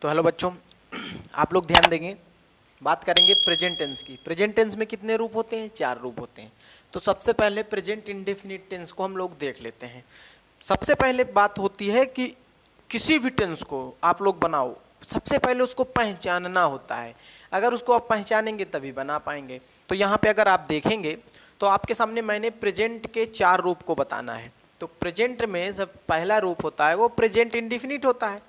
तो हेलो बच्चों, आप लोग ध्यान देंगे। बात करेंगे प्रेजेंट टेंस की। प्रेजेंट टेंस में कितने रूप होते हैं? 4 रूप होते हैं। तो सबसे पहले प्रेजेंट इंडेफिनिट टेंस को हम लोग देख लेते हैं। सबसे पहले बात होती है कि किसी भी टेंस को आप लोग बनाओ, सबसे पहले उसको पहचानना होता है। अगर उसको आप पहचानेंगे तभी बना पाएंगे। तो यहाँ पे अगर आप देखेंगे तो आपके सामने मैंने प्रेजेंट के 4 रूप को बताना है। तो प्रेजेंट में सब पहला रूप होता है वो प्रेजेंट इंडेफिनिट होता है,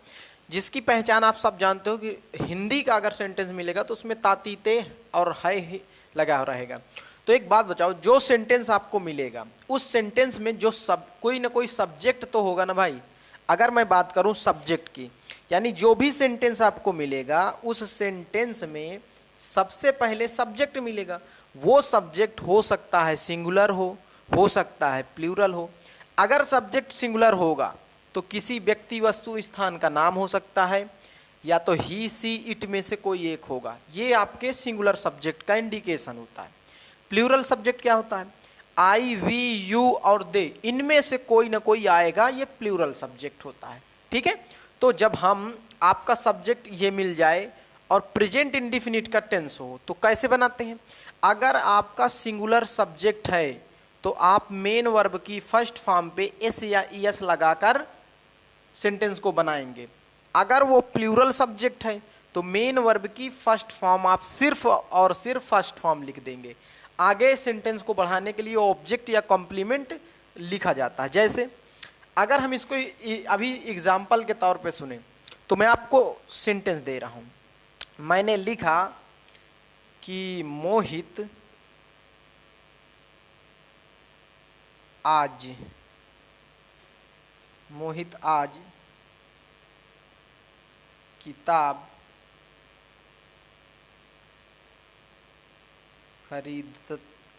जिसकी पहचान आप सब जानते हो कि हिंदी का अगर सेंटेंस मिलेगा तो उसमें तातीते और है ही लगा रहेगा। तो एक बात बताओ, जो सेंटेंस आपको मिलेगा उस सेंटेंस में जो सब कोई ना कोई सब्जेक्ट तो होगा ना भाई। अगर मैं बात करूं सब्जेक्ट की, यानी जो भी सेंटेंस आपको मिलेगा उस सेंटेंस में सबसे पहले सब्जेक्ट मिलेगा। वो सब्जेक्ट हो सकता है सिंगुलर हो सकता है प्लूरल हो। अगर सब्जेक्ट सिंगुलर होगा तो किसी व्यक्ति वस्तु स्थान का नाम हो सकता है, या तो ही सी इट में से कोई एक होगा। ये आपके सिंगुलर सब्जेक्ट का इंडिकेशन होता है। प्लूरल सब्जेक्ट क्या होता है? आई वी यू और दे, इनमें से कोई ना कोई आएगा, ये प्लूरल सब्जेक्ट होता है। ठीक है। तो जब हम आपका सब्जेक्ट ये मिल जाए और प्रेजेंट इंडिफिनिट का टेंस हो तो कैसे बनाते हैं? अगर आपका सिंगुलर सब्जेक्ट है तो आप मेन वर्ब की फर्स्ट फॉर्म पे एस या ईएस लगाकर सेंटेंस को बनाएंगे। अगर वो प्लूरल सब्जेक्ट है तो मेन वर्ब की फर्स्ट फॉर्म आप सिर्फ और सिर्फ फर्स्ट फॉर्म लिख देंगे। आगे सेंटेंस को बढ़ाने के लिए ऑब्जेक्ट या कॉम्प्लीमेंट लिखा जाता है। जैसे अगर हम इसको अभी एग्जाम्पल के तौर पे सुने तो मैं आपको सेंटेंस दे रहा हूँ। मैंने लिखा कि मोहित आज किताब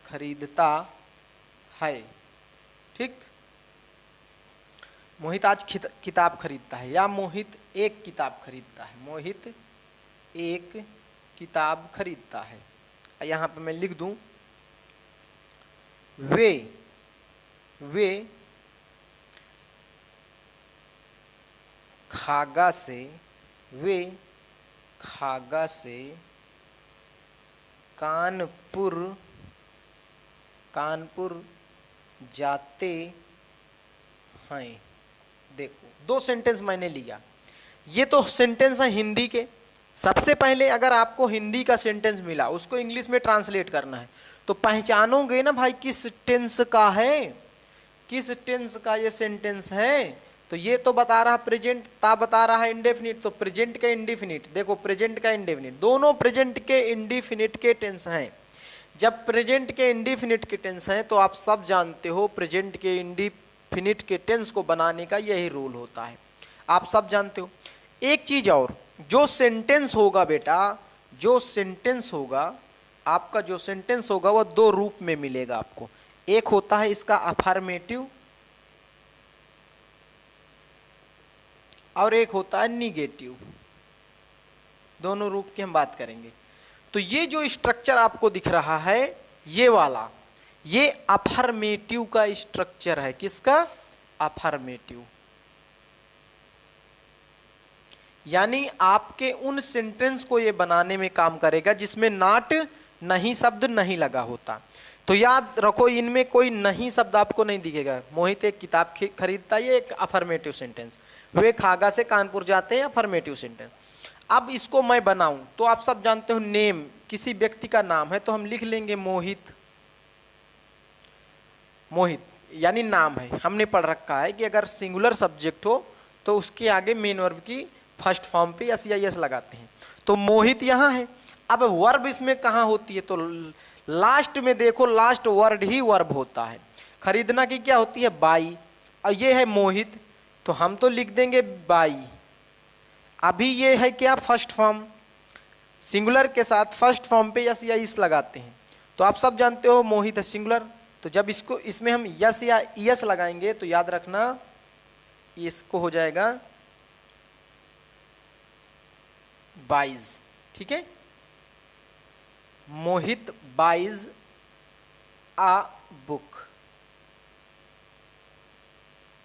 खरीदता है। ठीक, मोहित आज किताब खरीदता है, या मोहित एक किताब खरीदता है। मोहित एक किताब खरीदता है। यहाँ पे मैं लिख दूं वे खागा से कानपुर जाते हैं। देखो, 2 सेंटेंस मैंने लिया। ये तो सेंटेंस है हिंदी के। सबसे पहले अगर आपको हिंदी का सेंटेंस मिला उसको इंग्लिश में ट्रांसलेट करना है तो पहचानोगे ना भाई किस टेंस का है, किस टेंस का ये सेंटेंस है। तो ये तो बता रहा प्रेजेंट, ता बता रहा है इंडेफिनिट, तो प्रेजेंट का इंडेफिनिट। देखो, प्रेजेंट का इंडेफिनिट, दोनों प्रेजेंट के इंडेफिनिट के टेंस हैं। जब प्रेजेंट के इंडेफिनिट के टेंस हैं तो आप सब जानते हो प्रेजेंट के इंडेफिनिट के टेंस को बनाने का यही रूल होता है, आप सब जानते हो। एक चीज और, जो सेंटेंस होगा बेटा, जो सेंटेंस होगा आपका, जो सेंटेंस होगा वह 2 रूप में मिलेगा आपको। एक होता है इसका अफर्मेटिव और एक होता है निगेटिव। दोनों रूप की हम बात करेंगे। तो ये जो स्ट्रक्चर आपको दिख रहा है ये वाला, ये अफर्मेटिव का स्ट्रक्चर है। किसका? अफर्मेटिव। यानी आपके उन सेंटेंस को ये बनाने में काम करेगा जिसमें नॉट नहीं शब्द नहीं लगा होता। तो याद रखो, इनमें कोई नहीं शब्द आपको नहीं दिखेगा। मोहित एक किताब खरीदता है, ये एक अफर्मेटिव सेंटेंस। वे खागा से कानपुर जाते हैं, अफर्मेटिव सेंटेंस। अब इसको मैं बनाऊं तो आप सब जानते हो नेम, किसी व्यक्ति का नाम है तो हम लिख लेंगे मोहित। मोहित यानी नाम है। हमने पढ़ रखा है कि अगर सिंगुलर सब्जेक्ट हो तो उसके आगे मेन वर्ब की फर्स्ट फॉर्म पे एस या एस लगाते हैं। तो मोहित यहाँ है। अब वर्ब इसमें कहाँ होती है? तो लास्ट में देखो, लास्ट वर्ड ही वर्ब होता है। खरीदना की क्या होती है? बाई। और ये है मोहित तो हम तो लिख देंगे बाई। अभी ये है क्या? First form. सिंगुलर के साथ फर्स्ट फॉर्म पे यस या इस लगाते हैं। तो आप सब जानते हो मोहित है सिंगुलर, तो जब इसको इसमें हम यस या यस लगाएंगे तो याद रखना इसको हो जाएगा बाइज। ठीक है, मोहित बाइज आ बुक।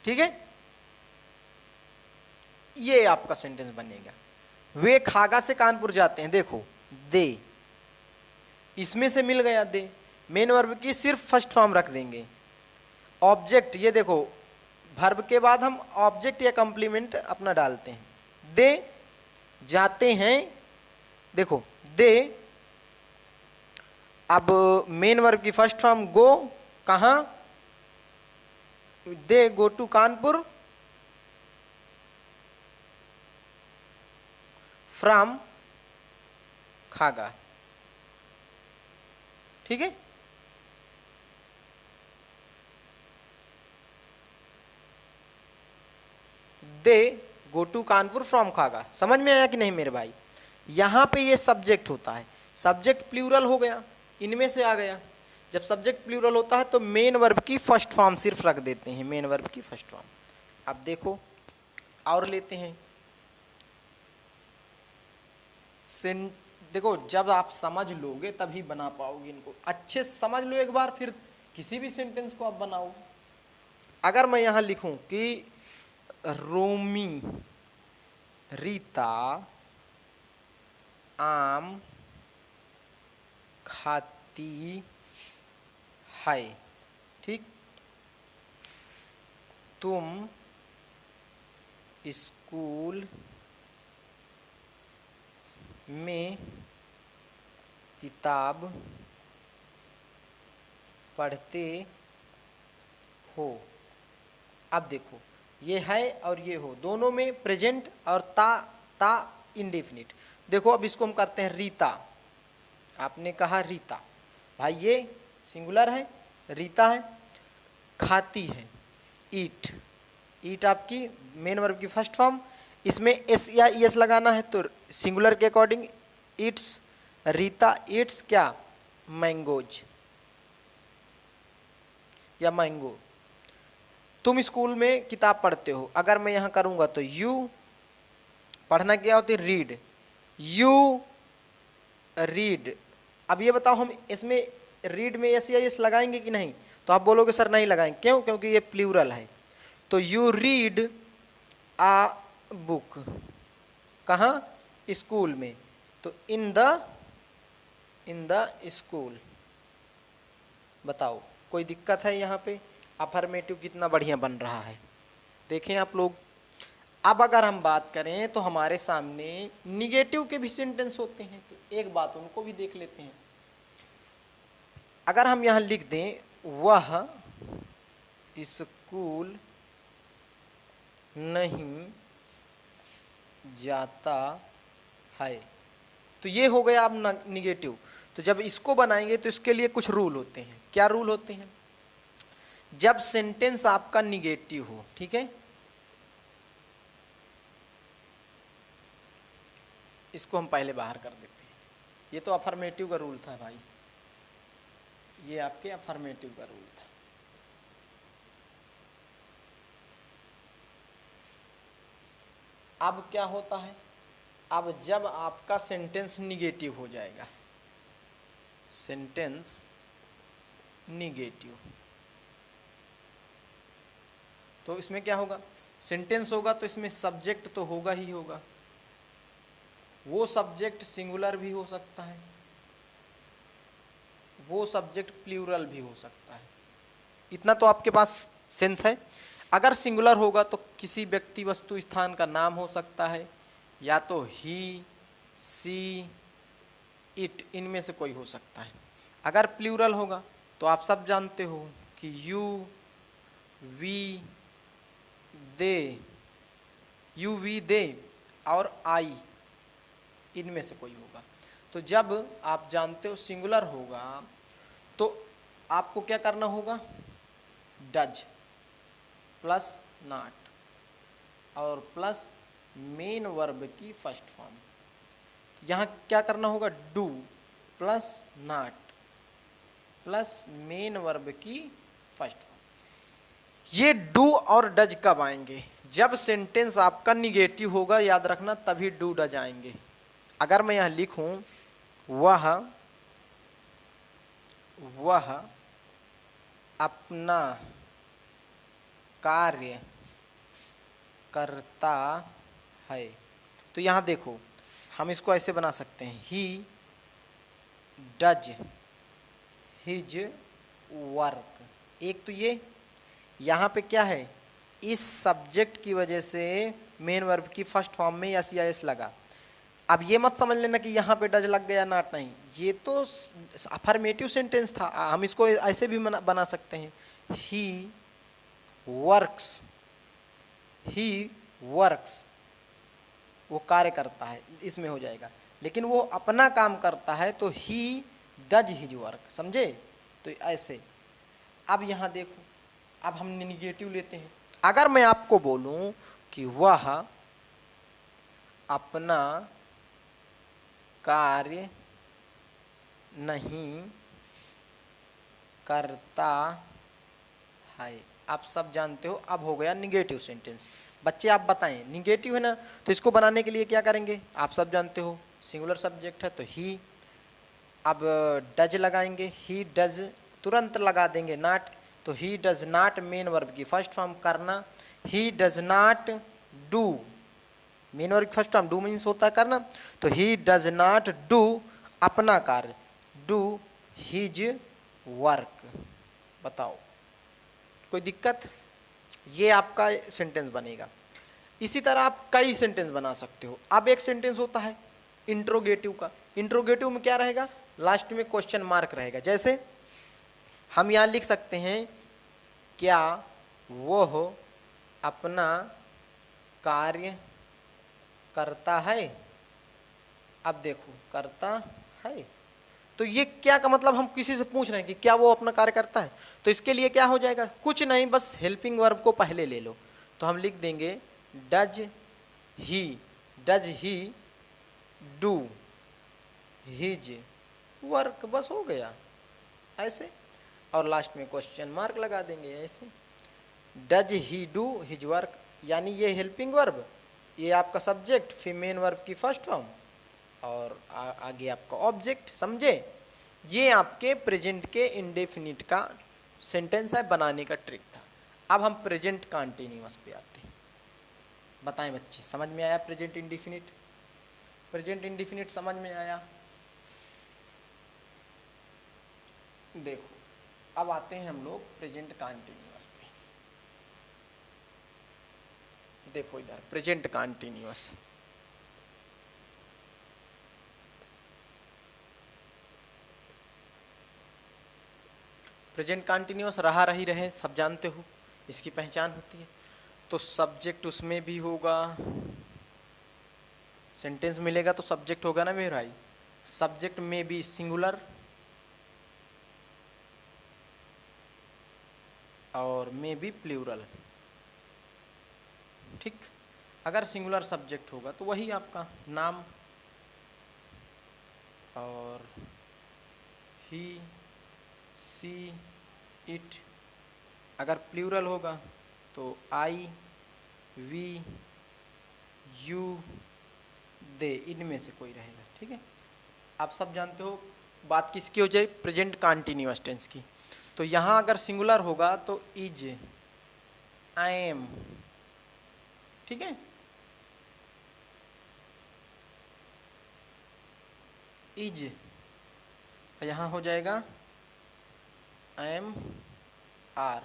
ठीक है, ये आपका सेंटेंस बनेगा। वे खागा से कानपुर जाते हैं। देखो दे, इसमें से मिल गया दे। मेन वर्ब की सिर्फ फर्स्ट फॉर्म रख देंगे। ऑब्जेक्ट, ये देखो वर्ब के बाद हम ऑब्जेक्ट या कंप्लीमेंट अपना डालते हैं। दे जाते हैं, देखो दे, अब मेन वर्ब की फर्स्ट फॉर्म गो, कहाँ, दे गो टू कानपुर फ्रॉम खागा। ठीक है, दे गो टू कानपुर फ्रॉम खागा। समझ में आया कि नहीं मेरे भाई? यहां पे ये सब्जेक्ट होता है, सब्जेक्ट प्लूरल हो गया, इनमें से आ गया। जब सब्जेक्ट प्लूरल होता है तो मेन वर्ब की फर्स्ट फॉर्म सिर्फ रख देते हैं, मेन वर्ब की फर्स्ट फॉर्म। अब देखो और लेते हैं। देखो जब आप समझ लोगे तभी बना पाओगे इनको, अच्छे से समझ लो एक बार, फिर किसी भी सेंटेंस को आप बनाओ। अगर मैं यहां लिखूं कि रोमी रीता आम खाती है, ठीक, तुम स्कूल में किताब पढ़ते हो। अब देखो ये है और ये हो, दोनों में प्रेजेंट और ता इंडेफिनिट। देखो अब इसको हम करते हैं रीता। आपने कहा रीता, भाई ये सिंगुलर है, रीता है, खाती है, ईट, ईट आपकी मेन वर्ब की फर्स्ट फॉर्म। इसमें एस या एस लगाना है तो सिंगुलर के अकॉर्डिंग ईट्स, रीता ईट्स क्या, मैंगोज या मैंगो। तुम स्कूल में किताब पढ़ते हो, अगर मैं यहां करूंगा तो यू, पढ़ना क्या होती है, रीड, यू रीड। अब ये बताओ हम इसमें रीड में एस या एस लगाएंगे कि नहीं? तो आप बोलोगे सर नहीं लगाएंगे, क्यों? क्योंकि ये प्लूरल है। तो यू रीड आ बुक, कहाँ, स्कूल में, तो इन द स्कूल। बताओ कोई दिक्कत है यहाँ पे? अफर्मेटिव कितना बढ़िया बन रहा है, देखें आप लोग। अब अगर हम बात करें तो हमारे सामने निगेटिव के भी सेंटेंस होते हैं, तो एक बात उनको भी देख लेते हैं। अगर हम यहाँ लिख दें वह स्कूल नहीं जाता है, तो ये हो गया अब निगेटिव। तो जब इसको बनाएंगे तो इसके लिए कुछ रूल होते हैं। क्या रूल होते हैं? जब सेंटेंस आपका निगेटिव हो, ठीक है, इसको हम पहले बाहर कर देते हैं। ये तो अफर्मेटिव का रूल था भाई, ये आपके अफर्मेटिव का रूल था। अब क्या होता है, अब जब आपका सेंटेंस निगेटिव हो जाएगा, सेंटेंस निगेटिव, तो इसमें क्या होगा, सेंटेंस होगा तो इसमें सब्जेक्ट तो होगा ही होगा। वो सब्जेक्ट सिंगुलर भी हो सकता है, वो सब्जेक्ट प्लूरल भी हो सकता है। इतना तो आपके पास सेंस है। अगर सिंगुलर होगा तो किसी व्यक्ति वस्तु स्थान का नाम हो सकता है, या तो ही, सी, इट, इनमें से कोई हो सकता है। अगर प्लूरल होगा तो आप सब जानते हो कि you, we, they, you, we, they और आई, इनमें से कोई होगा। तो जब आप जानते हो सिंगुलर होगा तो आपको क्या करना होगा, डज प्लस नॉट और प्लस मेन वर्ब की फर्स्ट फॉर्म। यहाँ क्या करना होगा, do plus not plus main verb की फर्स्ट फॉर्म। ये डू और डज कब आएंगे, जब सेंटेंस आपका निगेटिव होगा, याद रखना, तभी डू डज आएंगे। अगर मैं यहां लिखूं वह अपना कार्य करता है, तो यहां देखो हम इसको ऐसे बना सकते हैं, ही डज हिज वर्क। एक तो ये यहाँ पे क्या है, इस सब्जेक्ट की वजह से मेन वर्ब की फर्स्ट फॉर्म में यस या एस लगा। अब ये मत समझ लेना कि यहाँ पे डज लग गया नॉट, नहीं, ये तो अफर्मेटिव सेंटेंस था। हम इसको ऐसे भी बना सकते हैं, ही वर्क्स, ही वर्क्स, वो कार्य करता है, इसमें हो जाएगा। लेकिन वो अपना काम करता है तो ही डज हिज वर्क, समझे? तो ऐसे। अब यहाँ देखो, अब हम निगेटिव लेते हैं। अगर मैं आपको बोलूं कि वह अपना कार्य नहीं करता है, आप सब जानते हो, अब हो गया निगेटिव सेंटेंस। बच्चे आप बताएं, निगेटिव है ना, तो इसको बनाने के लिए क्या करेंगे, आप सब जानते हो, सिंगुलर सब्जेक्ट है तो ही, अब डज लगाएंगे, ही डज, तुरंत लगा देंगे नॉट, तो he does not main verb की फर्स्ट फॉर्म करना, he does not do, main verb की फर्स्ट फॉर्म डू मीन्स होता है करना, तो ही डज नॉट डू अपना कार्य, डू हिज वर्क। बताओ कोई दिक्कत? ये आपका सेंटेंस बनेगा। इसी तरह आप कई सेंटेंस बना सकते हो। अब एक सेंटेंस होता है इंट्रोगेटिव का। इंट्रोगेटिव में क्या रहेगा, लास्ट में क्वेश्चन मार्क रहेगा। जैसे हम यहाँ लिख सकते हैं, क्या वो अपना कार्य करता है? अब देखो, करता है, तो ये क्या का मतलब, हम किसी से पूछ रहे हैं कि क्या वो अपना कार्य करता है, तो इसके लिए क्या हो जाएगा, कुछ नहीं, बस हेल्पिंग वर्ब को पहले ले लो। तो हम लिख देंगे does he do his work, बस हो गया ऐसे, और लास्ट में क्वेश्चन मार्क लगा देंगे ऐसे। Does he do his work, यानी ये हेल्पिंग वर्ब, ये आपका सब्जेक्ट, फिर मेन वर्ब की फर्स्ट फॉर्म, और आगे आपका ऑब्जेक्ट, समझे? ये आपके प्रेजेंट के इंडेफिनिट का सेंटेंस है, बनाने का ट्रिक था। अब हम प्रेजेंट कंटीन्यूअस पे आते हैं। बताएं बच्चे, समझ में आया प्रेजेंट इंडेफिनिट? प्रेजेंट इंडेफिनिट समझ में आया? देखो, अब आते हैं हम लोग प्रेजेंट कंटीन्यूअस पे। देखो इधर प्रेजेंट कंटीन्यूअस, प्रेजेंट कंटीन्यूअस रहा रही रहे, सब जानते हो, इसकी पहचान होती है। तो सब्जेक्ट उसमें भी होगा, सेंटेंस मिलेगा तो सब्जेक्ट होगा ना मेरे भाई, सब्जेक्ट में भी सिंगुलर और में भी प्लूरल, ठीक। अगर सिंगुलर सब्जेक्ट होगा तो वही आपका नाम और ही सी इट, अगर प्लूरल होगा तो आई वी यू दे, इनमें से कोई रहेगा, ठीक है। आप सब जानते हो बात किसकी हो जाए, प्रेजेंट कंटीन्यूअस टेंस की। तो यहाँ अगर सिंगुलर होगा तो इज, आई एम, ठीक है, इज, यहाँ हो जाएगा am are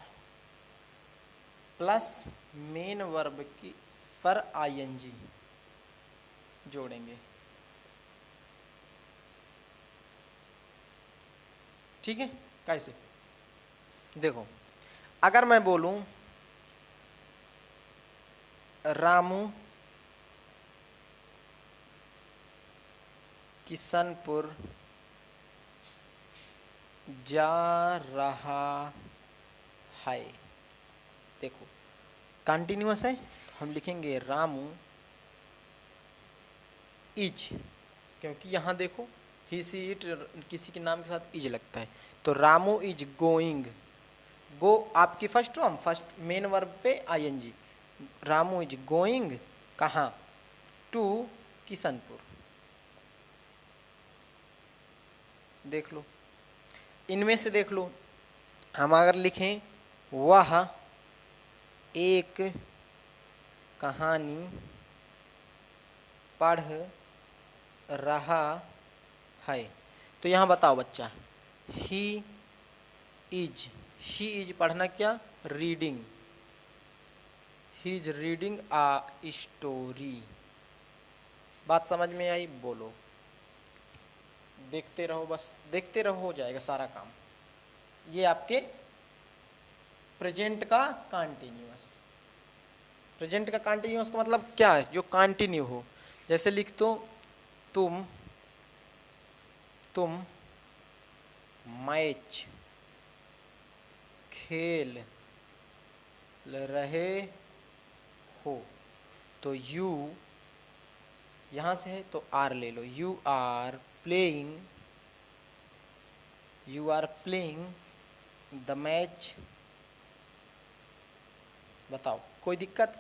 plus main verb की पर आईएनजी जोड़ेंगे, ठीक है। कैसे, देखो, अगर मैं बोलूं रामू किशनपुर जा रहा है, देखो कंटिन्यूअस है, तो हम लिखेंगे रामू इज, क्योंकि यहाँ देखो ही सी इट किसी के नाम के साथ इज लगता है, तो रामू इज गोइंग, गो आपकी first form, first main verb पे आईएनजी, रामू इज गोइंग कहाँ, टू किशनपुर। देख लो, इनमें से देख लो, हम अगर लिखें वह एक कहानी पढ़ रहा है। तो यहाँ बताओ बच्चा, ही इज पढ़ना क्या, reading, he is reading a story. बात समझ में आई? बोलो। देखते रहो, बस देखते रहो, हो जाएगा सारा काम। ये आपके प्रेजेंट का कंटिन्यूअस। प्रेजेंट का कंटिन्यूअस का मतलब क्या है? जो कंटिन्यू हो। जैसे लिख दो, तुम मैच खेल रहे हो, तो यू यहाँ से है तो आर ले लो, you are playing the match. बताओ कोई दिक्कत?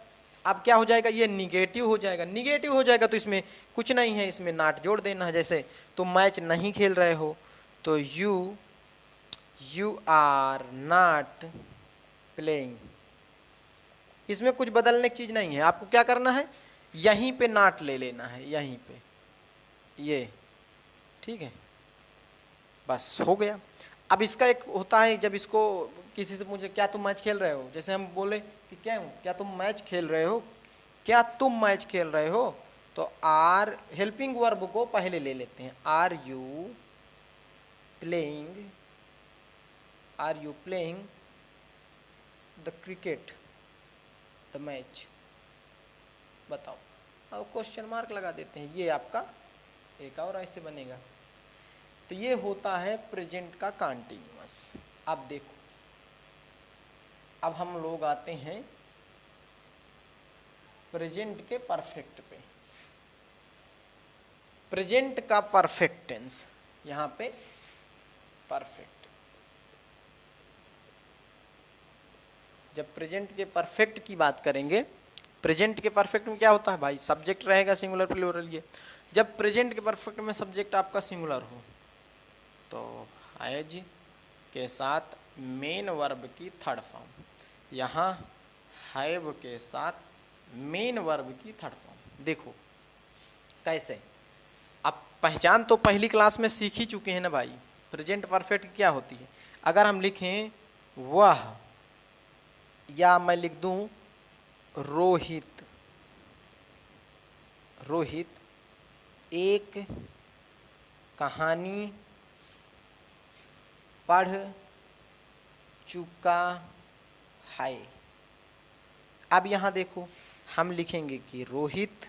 अब क्या हो जाएगा, ये निगेटिव हो जाएगा। निगेटिव हो जाएगा तो इसमें कुछ नहीं है, इसमें नॉट जोड़ देना है। जैसे तुम मैच नहीं खेल रहे हो तो यू आर नॉट प्लेइंग। इसमें कुछ बदलने की चीज नहीं है। आपको क्या करना है, यहीं पे नॉट ले लेना है, यहीं पे ये, ठीक है, बस हो गया। अब इसका एक होता है, जब इसको किसी से पूछे क्या तुम मैच खेल रहे हो, जैसे हम बोले कि क्या तुम मैच खेल रहे हो, क्या तुम मैच खेल रहे हो, तो आर हेल्पिंग वर्ब को पहले ले लेते हैं। Are you playing the cricket, the match. बताओ, अब क्वेश्चन मार्क लगा देते हैं, ये आपका एक और ऐसे बनेगा। तो ये होता है प्रेजेंट का कंटीन्यूअस। अब देखो, अब हम लोग आते हैं प्रेजेंट के परफेक्ट पे। प्रेजेंट का परफेक्ट टेंस, यहां पे परफेक्ट। जब प्रेजेंट के परफेक्ट की बात करेंगे, प्रेजेंट के परफेक्ट में क्या होता है भाई, सब्जेक्ट रहेगा सिंगुलर प्लूरल। ये जब प्रेजेंट के परफेक्ट में सब्जेक्ट आपका सिंगुलर हो तो हैज के साथ मेन वर्ब की थर्ड फॉर्म, यहाँ हैव के साथ मेन वर्ब की थर्ड फॉर्म। देखो कैसे, अब पहचान तो पहली क्लास में सीख ही चुके हैं ना भाई। प्रेजेंट परफेक्ट क्या होती है? अगर हम लिखें वह, या मैं लिख दूं रोहित एक कहानी पढ़ चुका है। अब यहाँ देखो, हम लिखेंगे कि रोहित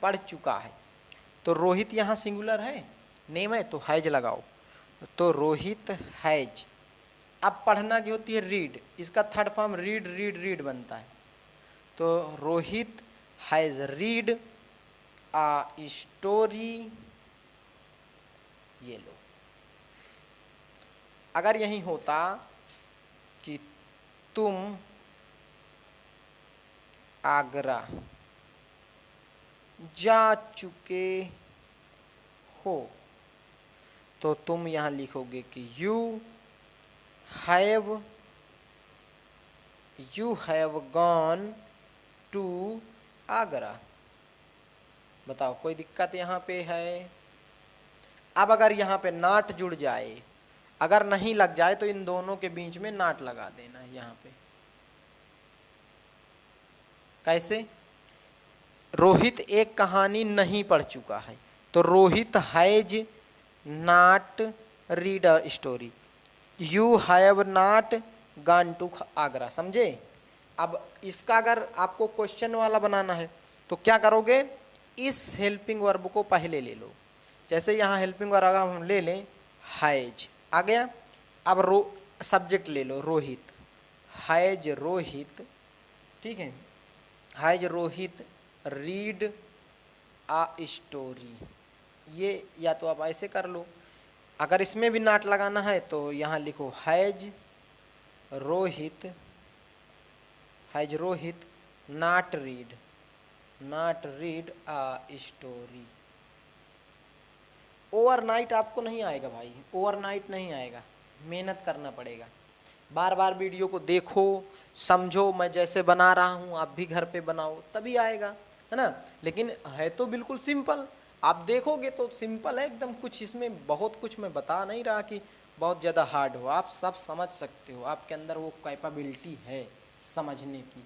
पढ़ चुका है, तो रोहित यहाँ सिंगुलर है, नेम है, तो हैज लगाओ, तो रोहित हैज। अब पढ़ना की होती है रीड, इसका थर्ड फॉर्म रीड बनता है, तो Rohit has read a story. ये लो। अगर यही होता कि तुम आगरा जा चुके हो, तो तुम यहां लिखोगे कि you have gone to Agra. बताओ कोई दिक्कत यहाँ पे है? अब अगर यहाँ पे नाट जुड़ जाए, अगर नहीं लग जाए तो इन दोनों के बीच में नाट लगा देना है यहाँ पे। कैसे? रोहित एक कहानी नहीं पढ़ चुका है, तो Rohit has not read a story, you have not gone to Agra. समझे? अब इसका अगर आपको क्वेश्चन वाला बनाना है तो क्या करोगे, इस हेल्पिंग वर्ब को पहले ले लो। जैसे यहाँ हेल्पिंग वर्ब हम ले लें हैज, आ गया। अब सब्जेक्ट ले लो रोहित, हैज रोहित, ठीक है, has Rohit read a story. ये या तो आप ऐसे कर लो, अगर इसमें भी नॉट लगाना है तो यहाँ लिखो has Rohit not read a story. Overnight आपको नहीं आएगा भाई, ओवरनाइट नहीं आएगा, मेहनत करना पड़ेगा। बार बार वीडियो को देखो, समझो, मैं जैसे बना रहा हूँ आप भी घर पे बनाओ, तभी आएगा, है ना। लेकिन है तो बिल्कुल सिंपल, आप देखोगे तो सिंपल है एकदम, कुछ इसमें बहुत कुछ मैं बता नहीं रहा कि बहुत ज़्यादा हार्ड हो, आप सब समझ सकते हो, आपके अंदर वो कैपेबिलिटी है समझने की।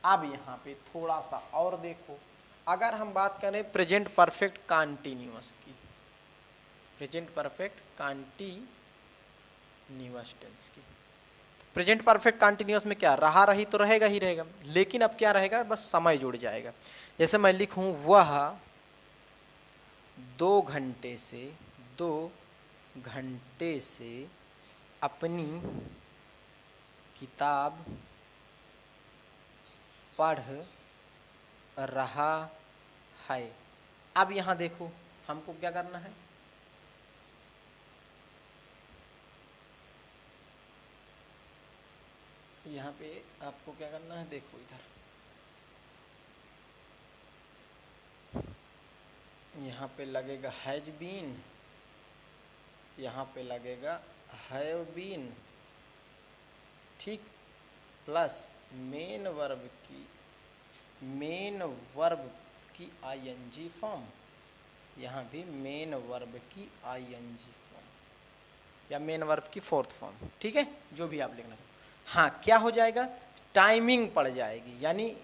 अब यहाँ पे थोड़ा सा और देखो, अगर हम बात करें प्रेजेंट परफेक्ट कंटीन्यूअस की, प्रेजेंट परफेक्ट कंटीन्यूअस टेंस की, प्रेजेंट परफेक्ट कंटीन्यूअस में क्या रहा रही तो रहेगा ही रहेगा, लेकिन अब क्या रहेगा, बस समय जुड़ जाएगा। जैसे मैं लिखूं वह 2 घंटे से अपनी किताब पढ़ रहा है। अब यहाँ देखो हमको क्या करना है, यहाँ पे आपको क्या करना है, देखो इधर, यहाँ पे लगेगा हैज बीन, यहाँ पे लगेगा हैव बीन, ठीक, प्लस मेन वर्ब की आईएनजी फॉर्म, यहाँ भी मेन वर्ब की आईएनजी फॉर्म या मेन वर्ब की 4th फॉर्म, ठीक है, जो भी आप लिखना चाहो। हाँ, क्या हो जाएगा, टाइमिंग पड़ जाएगी, यानी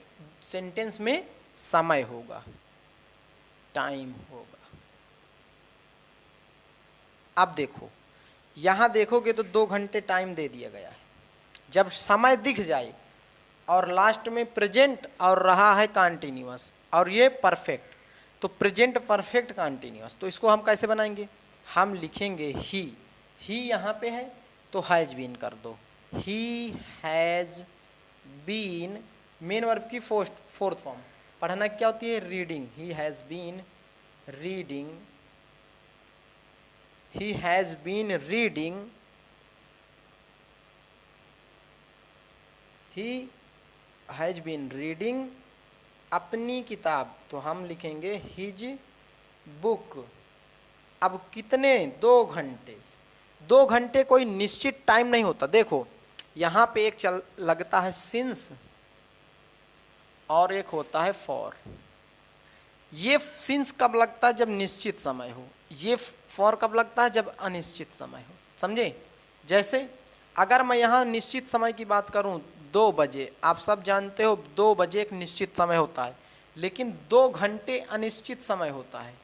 सेंटेंस में समय होगा, टाइम होगा। अब देखो यहाँ देखोगे तो 2 घंटे टाइम दे दिया गया है, जब समय दिख जाए और लास्ट में प्रेजेंट और रहा है कंटीन्यूअस और ये परफेक्ट, तो प्रेजेंट परफेक्ट कंटीन्यूअस, तो इसको हम कैसे बनाएंगे, हम लिखेंगे ही यहाँ पे है तो हैज बीन कर दो, he has been, main verb की 4th फॉर्म, पढ़ना क्या होती है, reading, he has been reading, he has been reading, he has been reading अपनी किताब, तो हम लिखेंगे हिज बुक। अब कितने, 2 घंटे से, 2 घंटे कोई निश्चित टाइम नहीं होता। देखो यहाँ पे एक लगता है सिंस और एक होता है फॉर। ये सिंस कब लगता है, जब निश्चित समय हो, ये फॉर कब लगता है, जब अनिश्चित समय हो, समझे। जैसे अगर मैं यहाँ निश्चित समय की बात करूँ, 2 बजे, आप सब जानते हो 2 बजे एक निश्चित समय होता है, लेकिन 2 घंटे अनिश्चित समय होता है।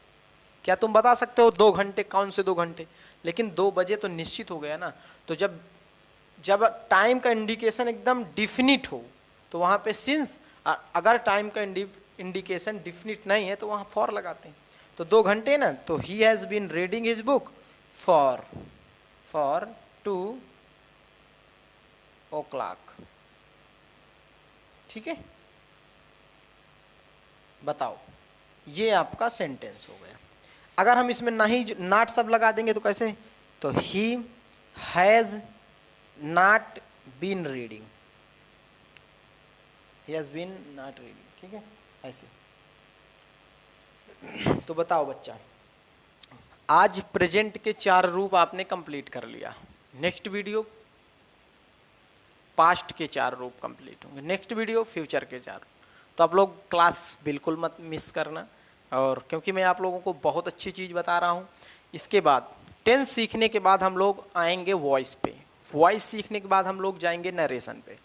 क्या तुम बता सकते हो 2 घंटे कौन से 2 घंटे, लेकिन 2 बजे तो निश्चित हो गया ना। तो जब टाइम का इंडिकेशन एकदम डिफिनिट हो तो वहाँ पे सिंस, अगर टाइम का इंडिकेशन डिफिनिट नहीं है तो वहाँ फॉर लगाते हैं। तो 2 घंटे ना, तो he has been reading his book for 2 o'clock, ठीक है। बताओ, ये आपका सेंटेंस हो गया। अगर हम इसमें नहीं नॉट सब लगा देंगे तो कैसे, तो he has not been reading, he has been not reading, ठीक है, ऐसे। तो बताओ बच्चा, आज प्रेजेंट के 4 रूप आपने कंप्लीट कर लिया। नेक्स्ट वीडियो पास्ट के 4 रूप कंप्लीट होंगे, नेक्स्ट वीडियो फ्यूचर के 4। तो आप लोग क्लास बिल्कुल मत मिस करना, और क्योंकि मैं आप लोगों को बहुत अच्छी चीज़ बता रहा हूँ। इसके बाद टेंस सीखने के बाद हम लोग आएंगे वॉइस पे, वॉइस सीखने के बाद हम लोग जाएंगे नरेशन पे।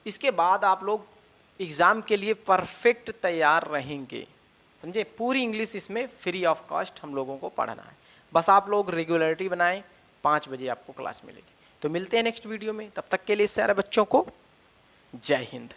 इसके बाद आप लोग एग्ज़ाम के लिए परफेक्ट तैयार रहेंगे, समझे। पूरी इंग्लिश इसमें फ्री ऑफ कॉस्ट हम लोगों को पढ़ना है, बस आप लोग रेगुलरिटी बनाएं। 5 बजे आपको क्लास मिलेगी। तो मिलते हैं नेक्स्ट वीडियो में, तब तक के लिए सारे बच्चों को जय हिंद।